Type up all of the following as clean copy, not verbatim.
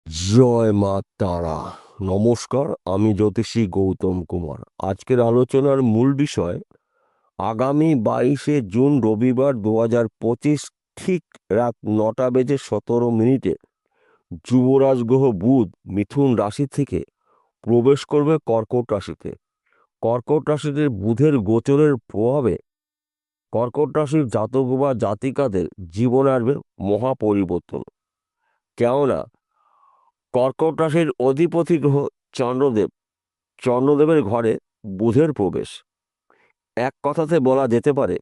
জয় মা তারা। নমস্কার, আমি জ্যোতিষী গৌতম কুমার। আজকের আলোচনার মূল বিষয় আগামী 22শে জুন রবিবার 2025 ঠিক রাত 9:17 যুবরাজ গ্রহ বুধ মিথুন রাশি থেকে প্রবেশ করবে কর্কট রাশিতে। কর্কট রাশিতে বুধের গোচরের প্রভাবে কর্কট রাশির জাতক বা জাতিকাদের জীবনে আসবে মহা পরিবর্তন। কেননা কর্কট রাশির অধিপতি গ্রহ চন্দ্রদেব, চন্দ্রদেবের ঘরে বুধের প্রবেশ, এক কথাতে বলা যেতে পারে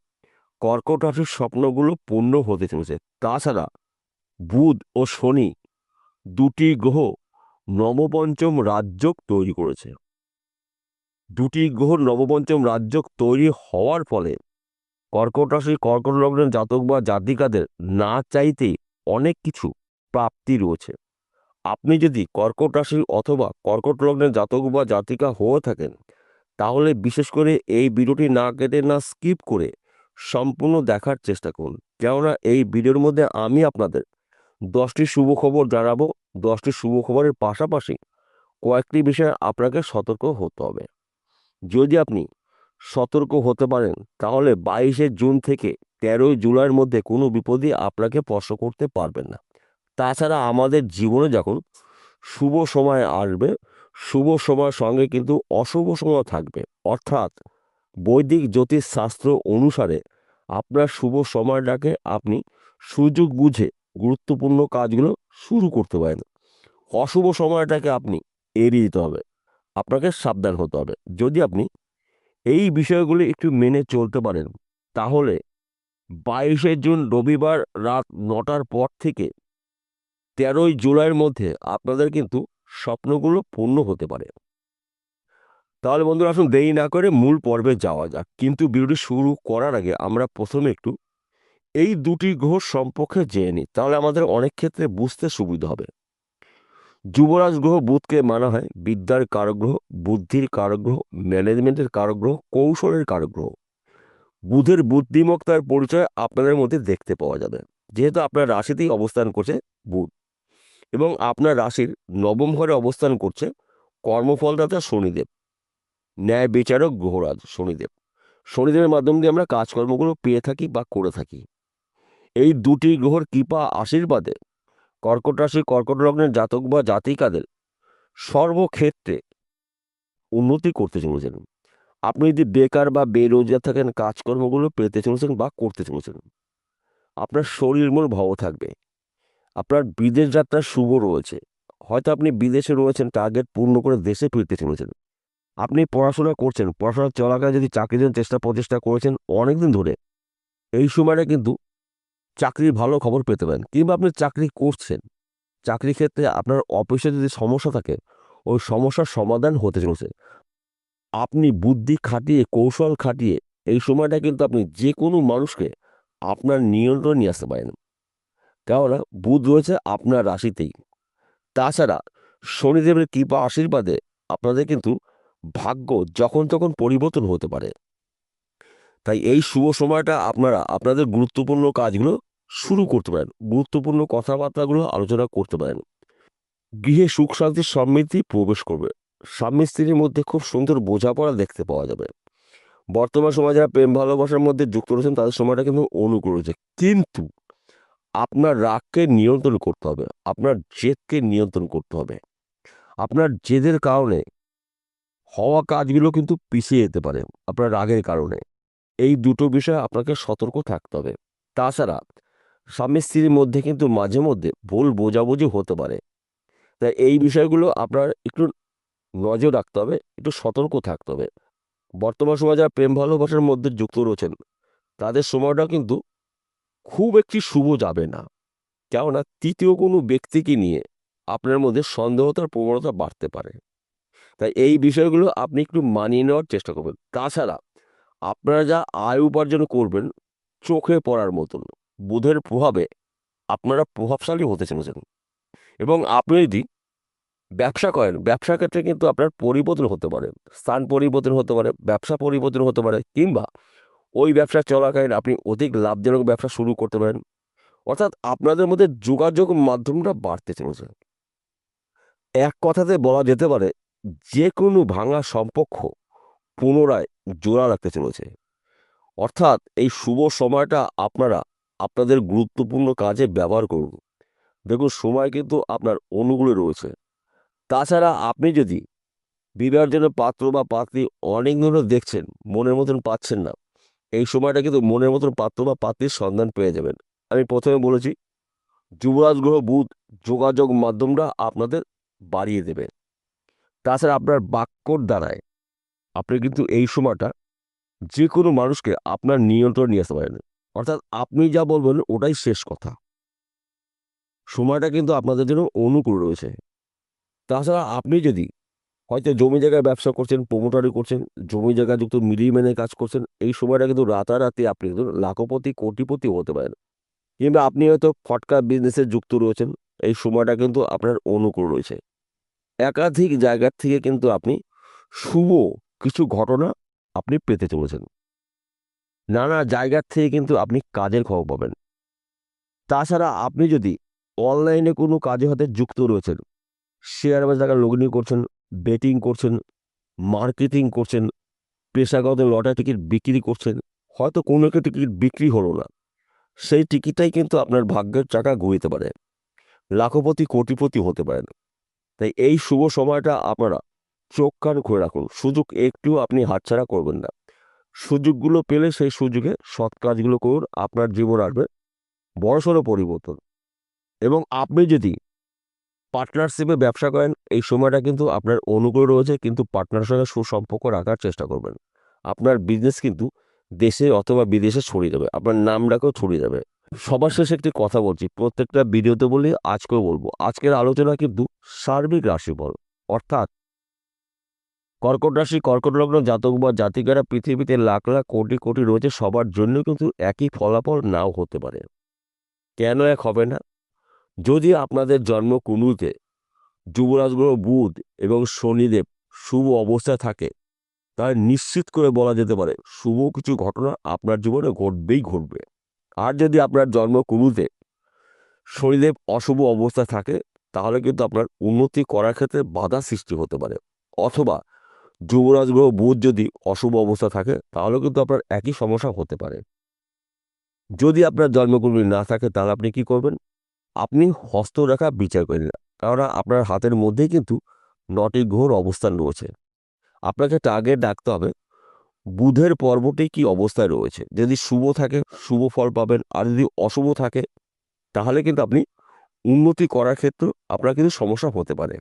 কর্কট রাশির স্বপ্নগুলো পূর্ণ হতে চলেছে। তাছাড়া বুধ ও শনি দুটি গ্রহ নবপঞ্চম রাজযোগ তৈরি করেছে। দুটি গ্রহ নবপঞ্চম রাজযোগ তৈরি হওয়ার ফলে কর্কট রাশির কর্কট লগ্নের জাতক বা জাতিকাদের না চাইতেই অনেক কিছু প্রাপ্তি রয়েছে। আপনি যদি কর্কট রাশি অথবা কর্কট লগ্নের জাতক বা জাতিকা হয়ে থাকেন, তাহলে বিশেষ করে এই ভিডিওটি না কেটে না স্কিপ করে সম্পূর্ণ দেখার চেষ্টা করুন। কেননা এই ভিডিওর মধ্যে আমি আপনাদের 10টি শুভ খবর জানাবো। 10টি শুভ খবরের পাশাপাশি কয়েকটি বিষয়ে আপনাকে সতর্ক হতে হবে। যদি আপনি সতর্ক হতে পারেন, তাহলে 22শে জুন থেকে 13ই জুলাইয়ের মধ্যে কোনো বিপদই আপনাকে স্পর্শ করতে পারবেন না। তাছাড়া আমাদের জীবনে যখন শুভ সময় আসবে, শুভ সময়ের সঙ্গে কিন্তু অশুভ সময় থাকবে। অর্থাৎ বৈদিক জ্যোতিষ শাস্ত্র অনুসারে আপনার শুভ সময়টাকে আপনি সুযোগ বুঝে গুরুত্বপূর্ণ কাজগুলো শুরু করতে পারেন। অশুভ সময়টাকে আপনি এড়িয়ে দিতে হবে, আপনাকে সাবধান হতে হবে। যদি আপনি এই বিষয়গুলি একটু মেনে চলতে পারেন, তাহলে 22শে জুন রবিবার রাত 9টার পর থেকে 13ই জুলাইয়ের মধ্যে আপনাদের কিন্তু স্বপ্নগুলো পূর্ণ হতে পারে। তাহলে বন্ধুরা, আসুন দেরি না করে মূল পর্বে যাওয়া যাক। কিন্তু ভিডিওটি শুরু করার আগে আমরা প্রথমে একটু এই দুটি গ্রহ সম্পর্কে জেনে নিই, তাহলে আমাদের অনেক ক্ষেত্রে বুঝতে সুবিধা হবে। যুবরাজ গ্রহ বুধকে মানা হয় বিদ্যার কারক গ্রহ, বুদ্ধির কারক গ্রহ, ম্যানেজমেন্টের কারক গ্রহ, কৌশলের কারক গ্রহ। বুধের বুদ্ধিমত্তার পরিচয় আপনাদের মধ্যে দেখতে পাওয়া যাবে, যেহেতু আপনার রাশিতেই অবস্থান করছে বুধ এবং আপনার রাশির নবম ঘরে অবস্থান করছে কর্মফলদাতা শনিদেব, ন্যায় বিচারক গ্রহরাজ শনিদেব। শনিদেবের মাধ্যম দিয়ে আমরা কাজকর্মগুলো পেয়ে থাকি বা করে থাকি। এই দুটি গ্রহর কৃপা আশীর্বাদে কর্কট রাশি কর্কট লগ্নের জাতক বা জাতিকাদের সর্বক্ষেত্রে উন্নতি করতে চলেছেন। আপনি যদি বেকার বা বেরোজগার থাকেন, কাজকর্মগুলো পেতে চলেছেন বা করতে চলেছেন। আপনার শরীর মন ভালো থাকবে। আপনার বিদেশ যাত্রার শুভ রয়েছে। হয়তো আপনি বিদেশে রয়েছেন, টার্গেট পূর্ণ করে দেশে ফিরতে চলেছেন। আপনি পড়াশোনা করছেন, পড়াশোনা চলাকালীন যদি চাকরির জন্য প্রচেষ্টা করেছেন অনেকদিন ধরে, এই সময়টা কিন্তু চাকরির ভালো খবর পেতে পারেন। কিংবা আপনি চাকরি করছেন, চাকরির ক্ষেত্রে আপনার অফিসে যদি সমস্যা থাকে, ওই সমস্যার সমাধান হতে চলেছে। আপনি বুদ্ধি খাটিয়ে, কৌশল খাটিয়ে এই সময়টা কিন্তু আপনি যে কোনো মানুষকে আপনার নিয়ন্ত্রণে নিয়ে আসতে পারেন। কেননা বুধ রয়েছে আপনার রাশিতেই। তাছাড়া শনিদেবের কৃপা আশীর্বাদে আপনাদের কিন্তু ভাগ্য যখন তখন পরিবর্তন হতে পারে। তাই এই শুভ সময়টা আপনারা আপনাদের গুরুত্বপূর্ণ কাজগুলো শুরু করতে পারেন, গুরুত্বপূর্ণ কথাবার্তাগুলো আলোচনা করতে পারেন। গৃহে সুখ শান্তি সমৃদ্ধি প্রবেশ করবে। স্বামী স্ত্রীর মধ্যে খুব সুন্দর বোঝাপড়া দেখতে পাওয়া যাবে। বর্তমান সময়ে যারা প্রেম ভালোবাসার মধ্যে যুক্ত রয়েছেন, তাদের সময়টা কিন্তু অনুকূল রয়েছে। কিন্তু আপনার রাগকে নিয়ন্ত্রণ করতে হবে, আপনার জেদকে নিয়ন্ত্রণ করতে হবে। আপনার জেদের কারণে হওয়া কাজগুলো কিন্তু পিছিয়ে যেতে পারে আপনার রাগের কারণে। এই দুটো বিষয়ে আপনাকে সতর্ক থাকতে হবে। তাছাড়া স্বামী স্ত্রীর মধ্যে কিন্তু মাঝে মধ্যে ভুল বোঝাবুঝি হতে পারে। তাই এই বিষয়গুলো আপনার একটু নজর রাখতে হবে, একটু সতর্ক থাকতে হবে। বর্তমান সময়ে যারা প্রেম ভালোবাসার মধ্যে যুক্ত রয়েছেন, তাদের সময়টা কিন্তু খুব একটি শুভ যাবে না। কেননা তৃতীয় কোনো ব্যক্তিকে নিয়ে আপনার মধ্যে সন্দেহতার প্রবণতা বাড়তে পারে। তাই এই বিষয়গুলো আপনি একটু মানিয়ে নেওয়ার চেষ্টা করবেন। তাছাড়া আপনারা যা আয় উপার্জন করবেন, চোখে পড়ার মতন বুধের প্রভাবে আপনারা প্রভাবশালী হতে চলেছেন। এবং আপনি যদি ব্যবসা করেন, ব্যবসার ক্ষেত্রে কিন্তু আপনার পরিবর্তন হতে পারে, স্থান পরিবর্তন হতে পারে, ব্যবসা পরিবর্তন হতে পারে, কিংবা ওই ব্যবসা চলাকালীন আপনি অধিক লাভজনক ব্যবসা শুরু করতে পারেন। অর্থাৎ আপনাদের মধ্যে যোগাযোগ মাধ্যমটা বাড়তে চলেছে। এক কথাতে বলা যেতে পারে যে কোনো ভাঙা সম্পর্ক পুনরায় জোড়া রাখতে চলেছে। অর্থাৎ এই শুভ সময়টা আপনারা আপনাদের গুরুত্বপূর্ণ কাজে ব্যবহার করুন। দেখুন, সময় কিন্তু আপনার অনুকূলে রয়েছে। তাছাড়া আপনি যদি বিবাহের জন্য পাত্র বা পাত্রী অনেক ধরে দেখছেন, মনের মতন পাচ্ছেন না, এই সময়টা কিন্তু মনের মতন পাত্র বা পাত্রীর সন্ধান পেয়ে যাবেন। আমি প্রথমে বলেছি, যুবরাজ গ্রহ বুধ যোগাযোগ মাধ্যমটা আপনাদের বাড়িয়ে দেবে। তাছাড়া আপনার বাক্যর দ্বারায় আপনি কিন্তু এই সময়টা যে কোনো মানুষকে আপনার নিয়ন্ত্রণ নিয়ে আসতে পারেন। অর্থাৎ আপনি যা বলবেন ওটাই শেষ কথা। সময়টা কিন্তু আপনাদের জন্য অনুকূল রয়েছে। তাছাড়া আপনি যদি হয়তো জমি জায়গায় ব্যবসা করছেন, প্রমোটারি করছেন, জমি জায়গা যুক্ত মিলিয়ে মেনে কাজ করছেন, এই সময়টা কিন্তু রাতারাতি আপনি কিন্তু লাখপতি কোটিপতি হতে পারেন। কিংবা আপনি হয়তো ফটকা বিজনেসে যুক্ত রয়েছেন, এই সময়টা কিন্তু আপনার অনুকূল রয়েছে। একাধিক জায়গার থেকে কিন্তু আপনি শুভ কিছু ঘটনা আপনি পেতে চলেছেন। নানা জায়গার থেকে কিন্তু আপনি কাজের খবর পাবেন। তাছাড়া আপনি যদি অনলাইনে কোনো কাজের সাথে যুক্ত রয়েছেন, শেয়ার বাজারে লগ্নি করছেন, বেটিং করছেন, মার্কেটিং করছেন, পেশাগত লটারি টিকিট বিক্রি করছেন, হয়তো কোনো একটা টিকিট বিক্রি হলো না, সেই টিকিটটাই কিন্তু আপনার ভাগ্যের চাকা ঘুরিতে পারে, লাখপতি কোটিপতি হতে পারেন। তাই এই শুভ সময়টা আপনারা চোখ কান খুলে রাখুন, সুযোগ একটুও আপনি হাতছাড়া করবেন না। সুযোগগুলো পেলে সেই সুযোগে সৎ কাজগুলো করুন, আপনার জীবন আসবে বড়সড় পরিবর্তন। এবং আপনি যদি পার্টনারশিপে ব্যবসা করেন, এই সময়টা কিন্তু আপনার অনুকূল রয়েছে, কিন্তু পার্টনারের সঙ্গে সুসম্পর্ক রাখার চেষ্টা করবেন। আপনার বিজনেস কিন্তু দেশে অথবা বিদেশে ছড়িয়ে যাবে, আপনার নামটাকেও ছড়িয়ে যাবে। সবার শেষে একটি কথা বলছি, প্রত্যেকটা ভিডিওতে বলি, আজকেও বলবো, আজকের আলোচনা কিন্তু সার্বিক রাশিফল। অর্থাৎ কর্কট রাশি, কর্কট লগ্ন জাতক বা জাতিকারা পৃথিবীতে লাখ লাখ কোটি কোটি রয়েছে, সবার জন্য কিন্তু একই ফলাফল নাও হতে পারে। কেন এক হবে না? যদি আপনাদের জন্ম কুণ্ডলিতে যুবরাজ গ্রহ বুধ এবং শনিদেব শুভ অবস্থায় থাকে, তাহলে নিশ্চিত করে বলা যেতে পারে শুভ কিছু ঘটনা আপনার জীবনে ঘটবেই ঘটবে। আর যদি আপনার জন্ম কুণ্ডলিতে শনিদেব অশুভ অবস্থায় থাকে, তাহলে কিন্তু আপনার উন্নতি করার ক্ষেত্রে বাধা সৃষ্টি হতে পারে। অথবা যুবরাজ গ্রহ বুধ যদি অশুভ অবস্থা থাকে, তাহলে কিন্তু আপনার একই সমস্যা হতে পারে। যদি আপনার জন্মকুণ্ডলী না থাকে, তাহলে আপনি কি করবেন? আপনি হস্তরেখা বিচার করেন না, কারণ আপনার হাতের মধ্যেই কিন্তু 9টি গ্রহর অবস্থান রয়েছে। আপনাকে টার্গেট রাখতে হবে বুধের পর্বটি কি অবস্থায় রয়েছে। যদি শুভ থাকে শুভ ফল পাবেন, আর যদি অশুভ থাকে তাহলে কিন্তু আপনি উন্নতি করার ক্ষেত্রে আপনার কিন্তু সমস্যা হতে পারে।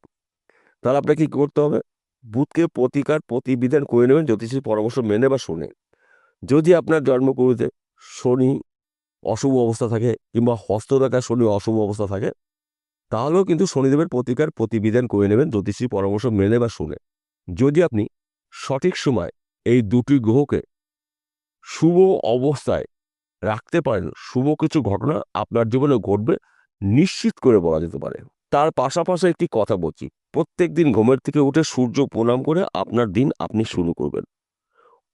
তাহলে আপনাকে কী করতে হবে? বুধকে প্রতিকার প্রতিবিধান করে নেবেন জ্যোতিষীর পরামর্শ মেনে বা শুনে। যদি আপনার জন্মকুণ্ডলিতে শনি অশুভ অবস্থা থাকে কিংবা হস্তরেখা শনি অশুভ অবস্থা থাকে, তাহলেও কিন্তু শনিদেবের প্রতিকার প্রতিবিধান করে নেবেন জ্যোতিষী পরামর্শ মেনে বা শুনে। যদি আপনি সঠিক সময় এই দুটি গ্রহকে শুভ অবস্থায় রাখতে পারেন, শুভ কিছু ঘটনা আপনার জীবনে ঘটবে নিশ্চিত করে বলা যেতে পারে। তার পাশাপাশি একটি কথা বলছি, প্রত্যেক দিন ঘুমের থেকে উঠে সূর্য প্রণাম করে আপনার দিন আপনি শুরু করবেন।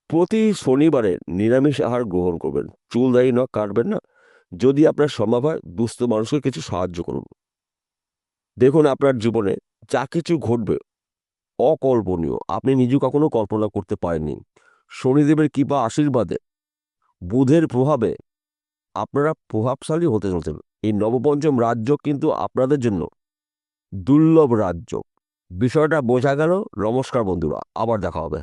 প্রতি শনিবারে নিরামিষ আহার গ্রহণ করবেন, চুল দাড়ি নখ কাটবেন না। যদি আপনার সম্ভব হয় দুস্থ মানুষকে কিছু সাহায্য করুন। দেখুন, আপনার জীবনে যা কিছু ঘটবে অকল্পনীয়, আপনি নিজে কখনো কল্পনা করতে পারেননি। শনিদেবের কৃপা আশীর্বাদে, বুধের প্রভাবে আপনারা প্রভাবশালী হতে চলছেন। এই নবপঞ্চম রাজ্য কিন্তু আপনাদের জন্য দুর্লভ রাজ্য। বিষয়টা বোঝা গেল? নমস্কার বন্ধুরা, আবার দেখা হবে।